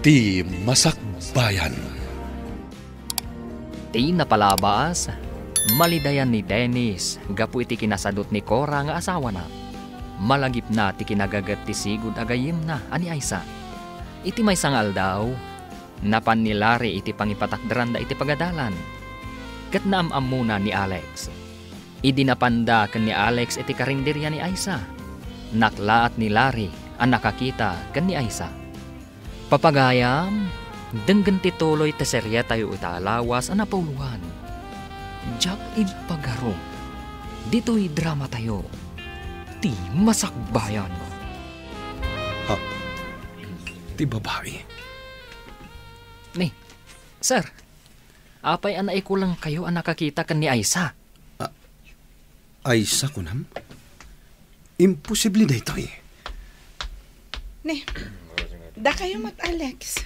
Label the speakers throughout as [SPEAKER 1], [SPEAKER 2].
[SPEAKER 1] Ti Masakbayan.
[SPEAKER 2] Ti napalabas, malidayan ni Dennis, gapu iti kinasadot ni Cora nga asawa na. Malagip na ti kinagagat ti sigud agayim na ani Aisa. Iti may sangal daw, napan ni Larry iti pangipatakdaran da iti pagadalan. Kat naamam muna ni Alex. Idinapanda ken ni Alex iti karinderya ni Aisa. Naklaat ni Larry ang nakakita ken ni Aisa. Papagayam, denggen ti tuloy ta serya tayo utalawas ang napauluhan. Jack id pagaro. Dito'y drama tayo. Ti Masakbayan.
[SPEAKER 1] Ha? Ti babae?
[SPEAKER 2] Ni, sir, apay anay ko lang kayo ang nakakita kan ni Aisa.
[SPEAKER 1] Aisa kunam? Imposible na ito eh.
[SPEAKER 3] Ne, da kayo mat Alex.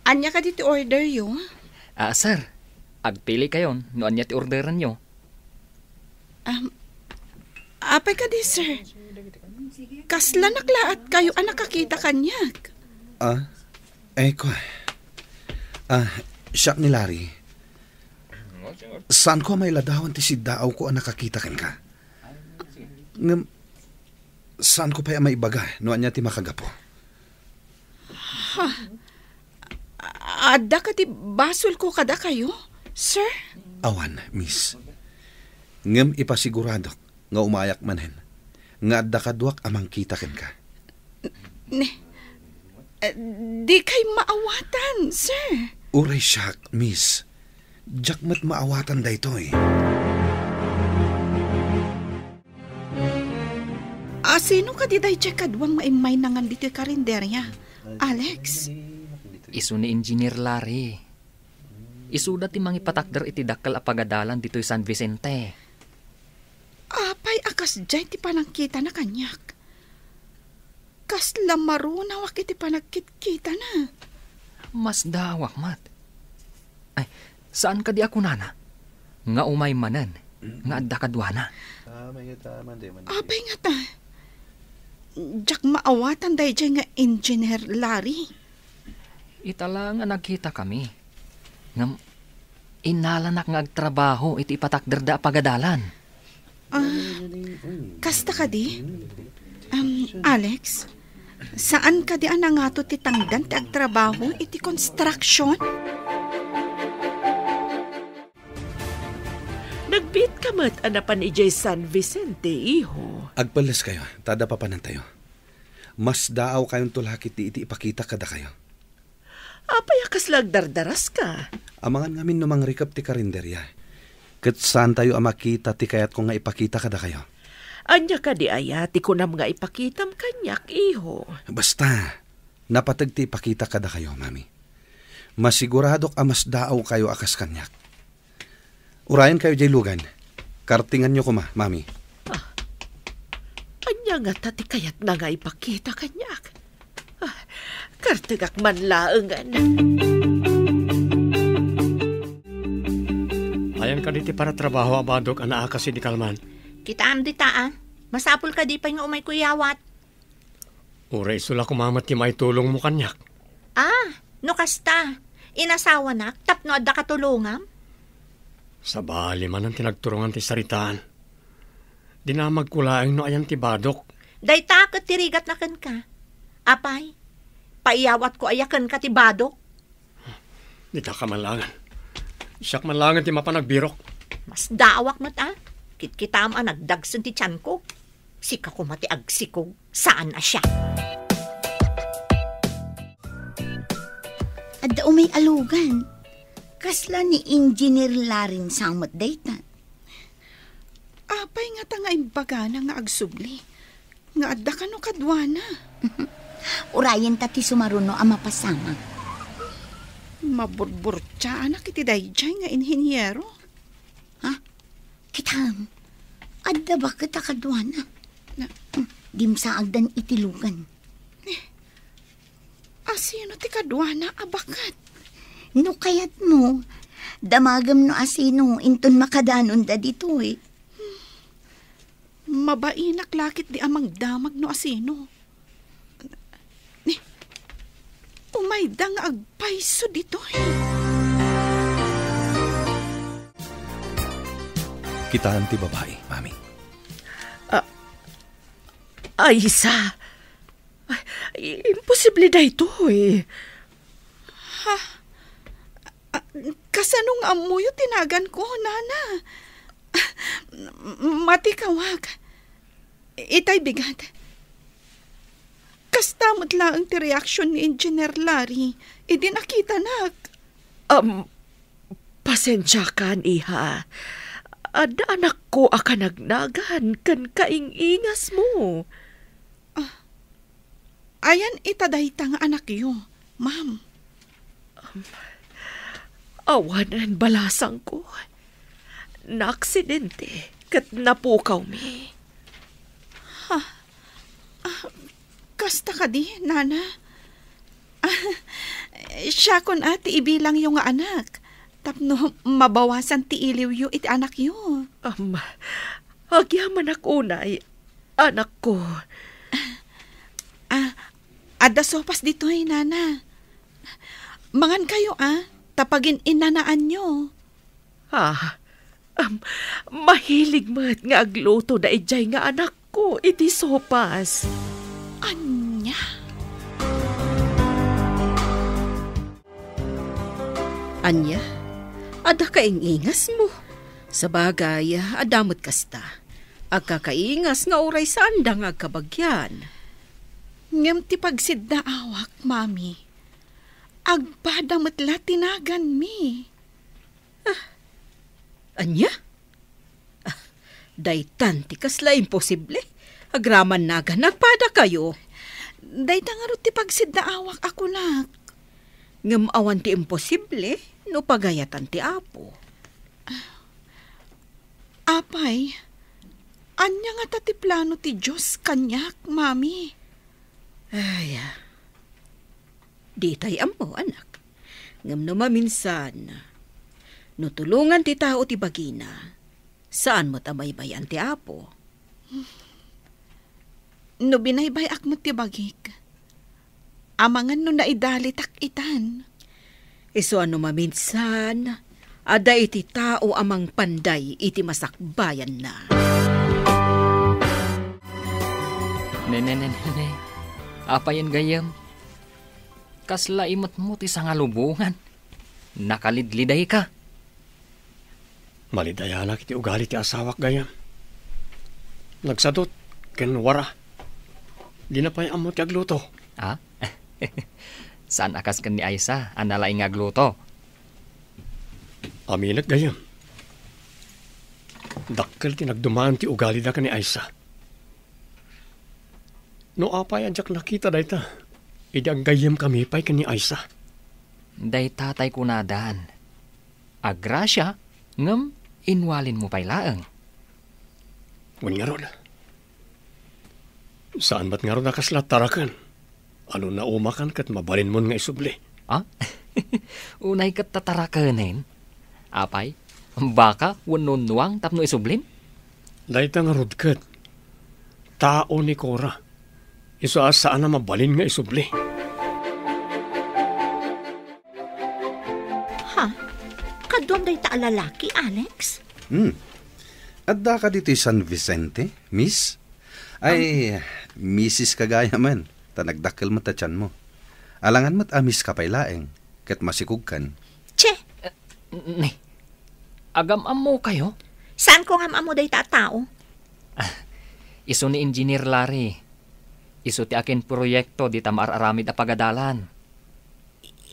[SPEAKER 3] Anya ka dito order yo?
[SPEAKER 2] Sir, agpili kayon, noan niya ti orderan nyo.
[SPEAKER 3] Apay ka di, sir. Kasla naklaat kayo ang nakakita kanyak.
[SPEAKER 1] Siyak ni Larry. Saan ko may ladawan ti sidaaw ko ang nakakita kan ka? Saan ko pa may ibaga, noan niya ti makagapo?
[SPEAKER 3] Ada ka ti basol ko kada kayo, sir?
[SPEAKER 1] Awan, miss. Ngem ipasigurado nga umayak manen. Nga adda kadwak amang kita ken ka.
[SPEAKER 3] Ne, di kay maawatan, sir.
[SPEAKER 1] Uray siyak, miss. Jakmat maawatan da ito eh.
[SPEAKER 3] Sino ka di day check kadwang maimay nangan dito karinderya? Alex?
[SPEAKER 2] Isu ni Engineer Larry. Isuda ti mangipatakder iti dakkel a pagadalan dito'y San Vicente.
[SPEAKER 3] Apay akas jay ti panangkita na kanyak. Kas lamarunawak iti panagkit-kita na.
[SPEAKER 2] Mas dawak mat. Ay, saan ka di ako nana? Nga umay manan, nga adda kadwana.
[SPEAKER 3] Apay nga ta. Jak maawatan day jay nga Engineer Larry.
[SPEAKER 2] Itala nga nagkita kami. Ngam, inalanak nga agtrabaho iti ipatakder da pagadalan.
[SPEAKER 3] Kasta ka di? Alex, saan ka di anangato ti tangdan ti agtrabaho iti construction?
[SPEAKER 4] Nagbit ka mat anapan ijay San Vicente, iho.
[SPEAKER 1] Agpalas kayo, tada papanan tayo. Mas daaw kayong tulakit iti ipakita kada kayo.
[SPEAKER 4] Apay akas lagdardaras ka.
[SPEAKER 1] Amangan ngamin numang rikap ti karinderya. Kat saan tayo amakita ti kayat ko nga ipakita kada kayo.
[SPEAKER 4] Anya ka di ayati ko nam nga ipakitam kanyak, iho.
[SPEAKER 1] Basta, napatag ti ipakita kada kayo, mami. Masiguradok amas daaw kayo akas kanyak. Urayan kayo jay lugan. Kartingan nyo ko mami.
[SPEAKER 4] Anya nga tati kayat na nga ipakita kanyak. Kartigak man laengan.
[SPEAKER 5] Ayan ka diti para trabaho abadok ana kasi di kalman.
[SPEAKER 6] Kitaan di taan. Masapul ka di pa nga umay kuyawat.
[SPEAKER 5] Uray sula kumamat ti may tulong mo kanyak.
[SPEAKER 6] No kasta. Inasawa nak, tapno adda katulungam.
[SPEAKER 5] Sa bali man ang tinagturungan ti saritaan. Dinamagkulaeng no ayan ti badok.
[SPEAKER 6] Day takot tirigat na kan ka. Apay, paiyawat ko ayakan ka ti badok.
[SPEAKER 5] Di ta ka manlangan. Siyak manlangan ti mapanagbirok.
[SPEAKER 6] Mas dawak mat Kitkitam nagdagsan ti tiyan ko. Sika ko mati agsikog. Saan na siya?
[SPEAKER 7] Adda umay alugan. Kasla ni Engineer Laring samot daytan.
[SPEAKER 3] Apay nga ta nga imbaga na nga agsubli. Nga adda ka no kadwana.
[SPEAKER 7] Urayan tati sumaruno ang mapasama.
[SPEAKER 3] Maburbur-tsa anak iti dayjay nga inhinyero.
[SPEAKER 7] Kitam, adda ba kita kadwana? Dimsa agdan itilugan.
[SPEAKER 3] Asino ti kadwana abakat?
[SPEAKER 7] No kayat mo, damagam no asino inton makadanon da dito eh.
[SPEAKER 3] Mabainak lakit di amang damag no asino. May dang agpaiso dito eh.
[SPEAKER 1] Kitaan ti babae, mami.
[SPEAKER 4] Aisa, imposible na ito eh.
[SPEAKER 3] Kasanong amoy tinagan ko, nana. Matikawag. Itay bigat. Kastamot lang ti reaksyon ni Engineer Larry. Idi nakita nak.
[SPEAKER 4] Pasensya kan, iha. Ada anak ko akanagnagan kan kaingingas mo.
[SPEAKER 3] Ayan itadayta nga anak yo, ma'am.
[SPEAKER 4] Awanan balasang ko. Naaksidente kat napukaw mi.
[SPEAKER 3] Kasta ka di, nana. Siya kun ati ibilang yung nga anak. Tapno mabawasan ti iliw yu iti anak yu.
[SPEAKER 4] Agyaman ako unay, anak ko.
[SPEAKER 3] Ada sopas dito ay nana. Mangan kayo tapagin inanaan nyo.
[SPEAKER 4] Mahilig mo't nga agluto da ijay nga anak ko, iti sopas.
[SPEAKER 3] Anya?
[SPEAKER 8] Anya, ada kaingingas mo. Sa bagay, adamot kasta. Agkakaingas nga oray saan da nga kabagyan.
[SPEAKER 3] Ngem ti pagsid na awak, mami. Agbadamat la tinagan mi.
[SPEAKER 8] Anya? Daytan ti kasla imposible. Agraman naga, nagpada kayo.
[SPEAKER 3] Dayta nga ti pagsid na awak ako nak.
[SPEAKER 8] Ngem awan ti imposible, no pagayatan ti apo.
[SPEAKER 3] Apay, anya nga tati plano ti Diyos kanyak, mami.
[SPEAKER 8] Ay, di tayo mo, anak. Ngam no maminsan, no tulungan ti tao ti bagina, saan mo tamaybayan ti apo?
[SPEAKER 3] No binaybayak mo ti bagik, amangan no naidalitak itan.
[SPEAKER 8] Iso ano maminsan, ada iti tao amang panday iti masakbayan na.
[SPEAKER 2] Nene. Apayan gayam. Kasla imot mo ti sangalubungan. Nakalidliday ka.
[SPEAKER 5] Malidaya na kiti ugali ti asawak gayam. Nagsadot, ken wara. Di na pa'y amot ti agluto.
[SPEAKER 2] Saan akas kan ni Aisa, analaing agluto?
[SPEAKER 5] Aminat gayam. Dakkel ti nagdumaan ti ugali da ka ni Aisa. No apay anjak nakita dayta. Idi ang gayam kami pa'y ka ni Aisa.
[SPEAKER 2] Day tatay kunadaan. Agrasya, ngem inwalin mo pa'y laeng.
[SPEAKER 5] Wan nga ron. Saan ba't nga ron nakaslat tarakan? Ano na umakan kat mabalin mo nga isubli?
[SPEAKER 2] Unay kat tatarakanin. Apay, baka wanunuang tapno isublin?
[SPEAKER 5] Dayta nga rodkat. Tao ni Cora. Iso saan na mabalin nga isubli?
[SPEAKER 6] Kadwan day ta lalaki, Alex?
[SPEAKER 1] Adda ka dito San Vicente, miss? Ay, Mrs. kagaya man. Tanagdakkel mo tatyan mo. Alangan mo't amis ka pa'y laeng, kat masikog kan.
[SPEAKER 6] Che!
[SPEAKER 2] Ne, agam-am mo kayo?
[SPEAKER 6] Saan ko ngam amo day ta tao?
[SPEAKER 2] Iso ni Engineer Larry. Iso ti akin proyekto di tamar-aramid a pagadalan.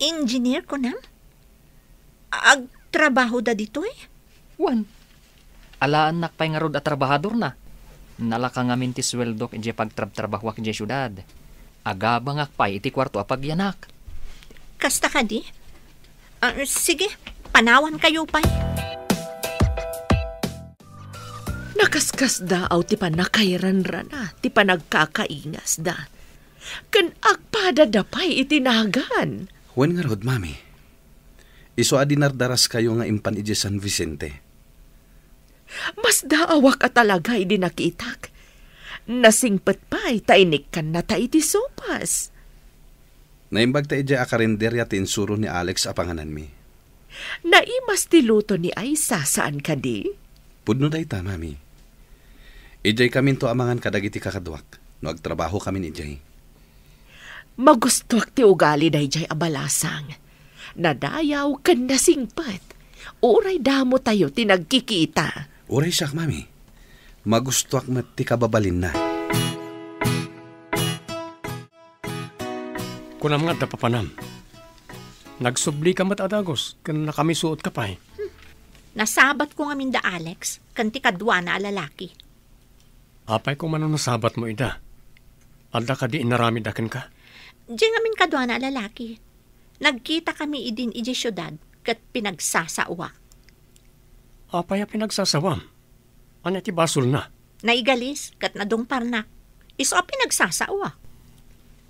[SPEAKER 6] Engineer ko nam? Agtrabaho da dito eh?
[SPEAKER 2] Wan. Alaan nakpay nga rod at trabahador na. Nalaka ngamin ti sweldok inje pagtrabahwak inje syudad. Agabang akpay iti kwarto apagyanak.
[SPEAKER 6] Kasta ka di? Sige, panawan kayo pa.
[SPEAKER 4] Nakaskas da aw ti panakairanran ti panagkakaingas da. Kan agpada dapay itinagan.
[SPEAKER 1] Wen nga rod, mami. Iso adinardaras kayo nga impan ije San Vicente.
[SPEAKER 4] Mas daawak at talaga idi nakitak. Nasingpet pa'y tainik kan na ta iti sopas.
[SPEAKER 1] Naimbag ta ija akarinderya tinsuro ni Alex apanganan mi.
[SPEAKER 4] Naimas ti luto ni Aisa saan ka di?
[SPEAKER 1] Pudno dayta, mami. Ijay kamin to amangan kadagiti kakadwak. No agtrabaho kami ni ijay.
[SPEAKER 4] Magustuak ti ugali na ijay abalasang. Nadayaw kan nasingpat. Uray damo tayo tinagkikita.
[SPEAKER 1] Uray siyak, mami. Magustuak mat ti kababalin na.
[SPEAKER 5] Kunam nga dapapanam. Nagsubli ka mat adagos, kan nakamisuot ka pa eh.
[SPEAKER 6] Nasabat ko nga minda Alex, kanti kadwa na lalaki.
[SPEAKER 5] Apay ko man ang nasabat mo ida. Alda ka di inaramid akin ka.
[SPEAKER 6] Diyan nga min kadwa na lalaki. Nagkita kami idin iji syudad, kat pinagsasawa.
[SPEAKER 5] Apay a pinagsasawam. Ano ti basol na?
[SPEAKER 6] Naigalis, kat nadungpar na. Iso a pinagsasawa.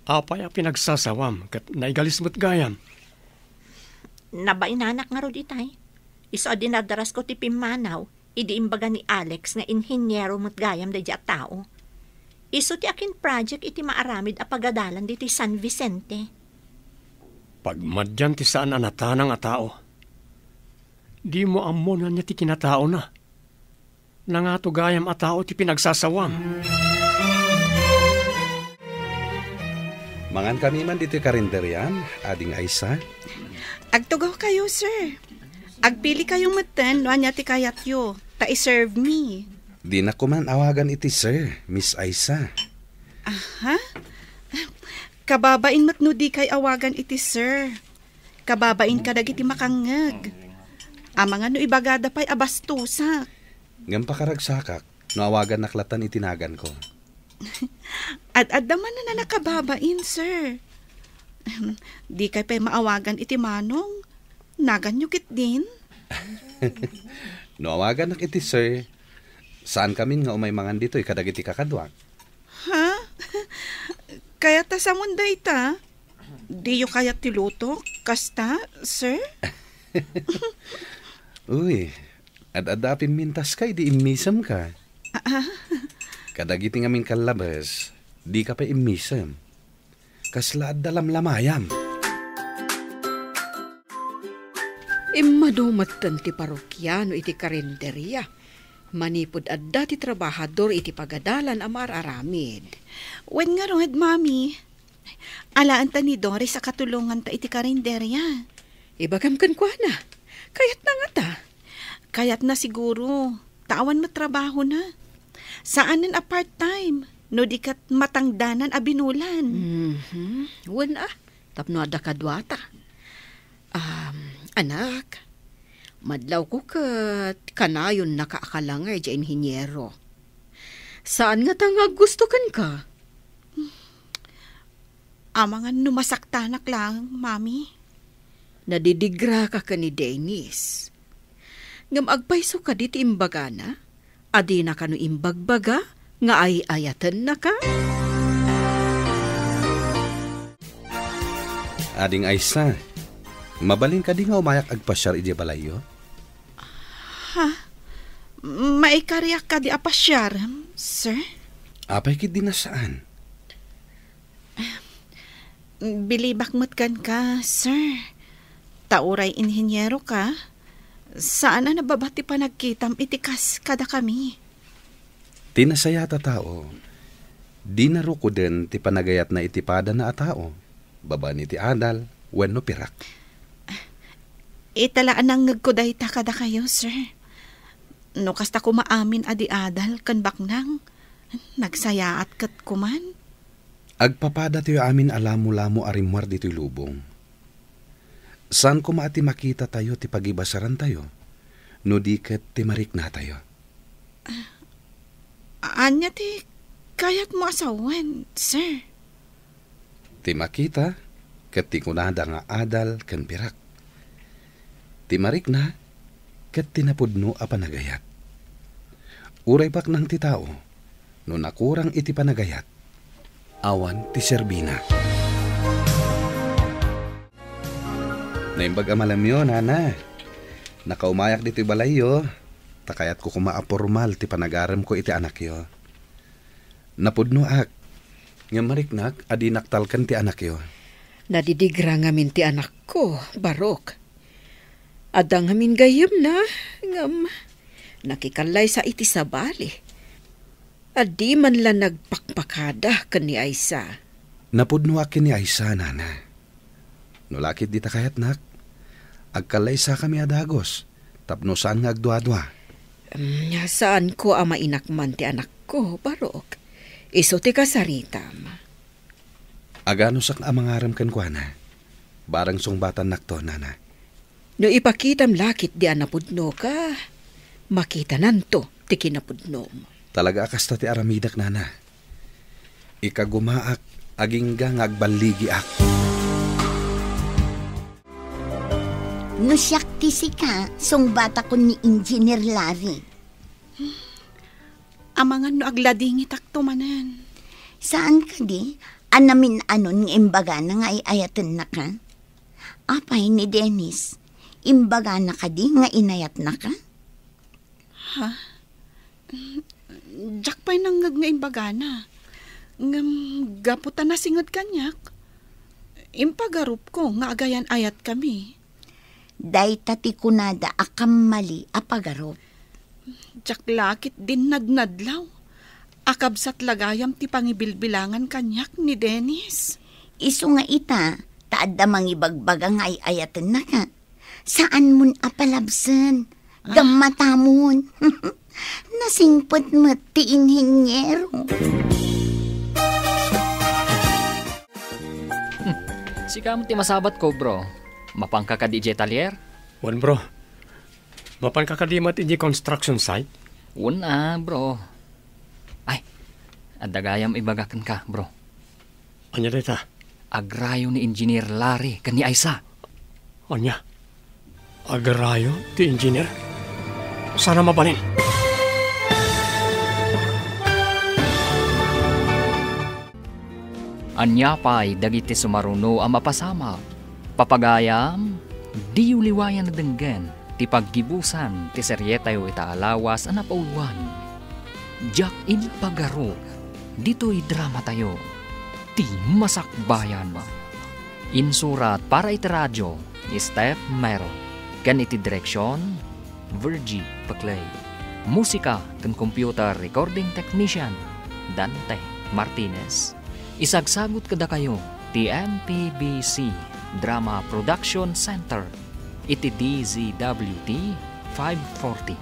[SPEAKER 5] Apay a pinagsasawam, kat naigalis mo't gayam.
[SPEAKER 6] Nabainanak nga ro ditay. Iso a dinadaras ko ti Pimanaw, idi imbaga ni Alex nga inhinyero mo't gayam da at tao. Iso ti akin project iti maaramid a pagadalan diti San Vicente.
[SPEAKER 5] Pagmadyan ti saan anatanang a tao. Di mo amon niya ti kinatao na. Nangato gayam a tao ti pinagsasawam.
[SPEAKER 1] Mangan kami man dito karinderyan, ading Aisa.
[SPEAKER 3] Agtugaw kayo, sir. Agpili kayong matan, no anya ti kayatyo. Ta-serve me.
[SPEAKER 1] Di na ko man awagan iti sir, Miss Aisa.
[SPEAKER 3] Aha? Kababain mat no di kay awagan iti sir. Kababain ka dagiti makangag. Amangan no ibagada pa'y abastusak.
[SPEAKER 1] Ngam pakaragsakak, no awagan naklatan itinagan ko.
[SPEAKER 3] Ad-adaman na nakababain, sir. Di kay pa'y maawagan iti manong. Naganyukit din.
[SPEAKER 1] No awagan nak iti sir, saan kamin nga umay mangan dito kadagiti kakadwak?
[SPEAKER 3] Ha? Kaya ta sa mundo ita? Di yu kaya tiluto? Kasta, sir?
[SPEAKER 1] Uy, ad-adapin mintas kay di imisam ka. Kadagiti ngamin kalabas, di ka pa imisam. Kasla ad dalam lamayam.
[SPEAKER 8] Imadumatan ti parokyano iti karinderya. Manipod adda ti trabahador iti pagadalan amar aramid.
[SPEAKER 3] Wen nga rohed, mami. Alaan ta ni Doris sa katulungan ta iti karinderya.
[SPEAKER 8] Ibagam kan kwa na. Kayat na nga ta.
[SPEAKER 3] Kayat na siguro. Tawan matrabaho na. Saanan a part-time? No di kat matangdanan a binulan.
[SPEAKER 8] Wen tapno adda kadwata. Anak, madlaw ko kat kanayon nakaakalangay dya inhinyero. Saan nga tanga gusto kan ka?
[SPEAKER 3] Amangan numasaktanak lang, mami.
[SPEAKER 8] Nadidigra ka ni Dennis. Ngam agpaiso ka dit imbaga na? Adi na ka no imbagbaga? Nga ay ayatan na ka?
[SPEAKER 1] Ading Aisa, mabaling ka di nga umayak agpasyar iti balayo?
[SPEAKER 3] Ha? Maikaryak ka di apasyar, sir?
[SPEAKER 1] Apay kit di na saan?
[SPEAKER 3] Bilibak matkan ka, sir. Tauray inhinyero ka. Saan na nababati pa nagkitam itikas kada kami?
[SPEAKER 1] Tinasaya ta tao. Di na ruko din ti panagayat na itipada na a tao. Baba ni ti adal, wenno pirak.
[SPEAKER 3] Italaan ang nagkuday ta kada kayo, sir. No kasta ko maamin adi adal kan baknang. Nagsayaat kat kuman.
[SPEAKER 1] Agpapada tayo amin alamo-lamo arimwar dito'y lubong. Saan ko maati makita tayo ti pagibasaran tayo? No di ket ti marik na tayo.
[SPEAKER 3] Anya ti kayat mo asawan, sir?
[SPEAKER 1] Ti makita, ket ti kunada nga adal ken pirak. Ti marik na, ket tinapudno a panagayat. Uray pak nang ti tao, no nakurang iti panagayat. Awan ti serbina. Naimbag amalam yun, Hana. Nakaumayak dito'y balayo. Takayat ko kumaapormal ti panagaram ko iti anak yo. Napudno ak. Nga mariknak, adi naktalkan ti anak yo.
[SPEAKER 8] Nadidigra ngamin ti anak ko, Barok. Adang ngamin gayam na, ngam, nakikalay sa iti sabali. Adi man lang nagpakpakada kan ni Aisa.
[SPEAKER 1] Napudno akin ni Aisa, nana. Nulakit di ta kayat nak. Agkalay sa kami adagos. Tapno saan nga agdwa-dwa.
[SPEAKER 8] Saan ko ama inakman ti anak ko, Barok? Iso ti kasaritam.
[SPEAKER 1] Agano sak amangaram kan kwa na. Barang sungbatan nakto, nana.
[SPEAKER 8] No ipakitam lakit di anapudno ka, makita nanto ti kinapudnom.
[SPEAKER 1] Talaga akas ti aramidak, nana. Ikagumaak, agingga ngagbaligi ak.
[SPEAKER 7] No siyak ti sika, sungbata ko ni Engineer Larry.
[SPEAKER 3] Amangan no agladingi takto manan.
[SPEAKER 7] Saan ka di? Anamin anon ng imbaga na nga iayatan na ka? Apay ni Dennis, imbaga na ka di nga inayat na ka?
[SPEAKER 3] Ha? Jack pa'y nanggag nga imbaga na. Ngam gaputan na singod kanyak. Impagarup ko nga agayan ayat kami.
[SPEAKER 7] Day tati kunada akam mali apagarop.
[SPEAKER 3] Jack lakit din nadnadlaw. Akabsat lagayam ti pangibilbilangan kanyak ni Dennis.
[SPEAKER 7] Iso nga ita, taadda mangibagbaga nga ayatan na ka. Saan mun apalabsan? Gammatamon. Nasingpot mo ti inhinyero.
[SPEAKER 2] Sika mo ti masabat ko, bro. Mapangka ka di talier?
[SPEAKER 5] Wan, bro. Mapankakadimat iti construction site?
[SPEAKER 2] Una, bro. Ay, adagayam ibagakan ka, bro.
[SPEAKER 5] Anya dita?
[SPEAKER 2] Agrayo ni Engineer Larry kan ni Aisa.
[SPEAKER 5] Anya? Agarayo ti engineer? Sana mabalin.
[SPEAKER 2] Anya pa'y dagiti sumaruno ang mapasama. Papagayam, di uliwayan na denggen, ti paggibusan, ti seryetayo itaalawas ang napauluan. Jack in pagaro, dito'y drama tayo, ti masakbayan mo. Insurat para iti radyo, ni Steph Mero. Gan iti direksyon, Virgie Paclay. Musika kan computer recording technician, Dante Martinez. Isagsagot kada kayo, ti MPBC Drama Production Center, iti DZWT 540.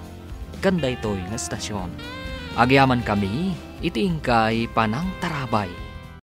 [SPEAKER 2] Ganda ito'y nga stasyon. Agyaman kami, iti ingkay panang tarabay.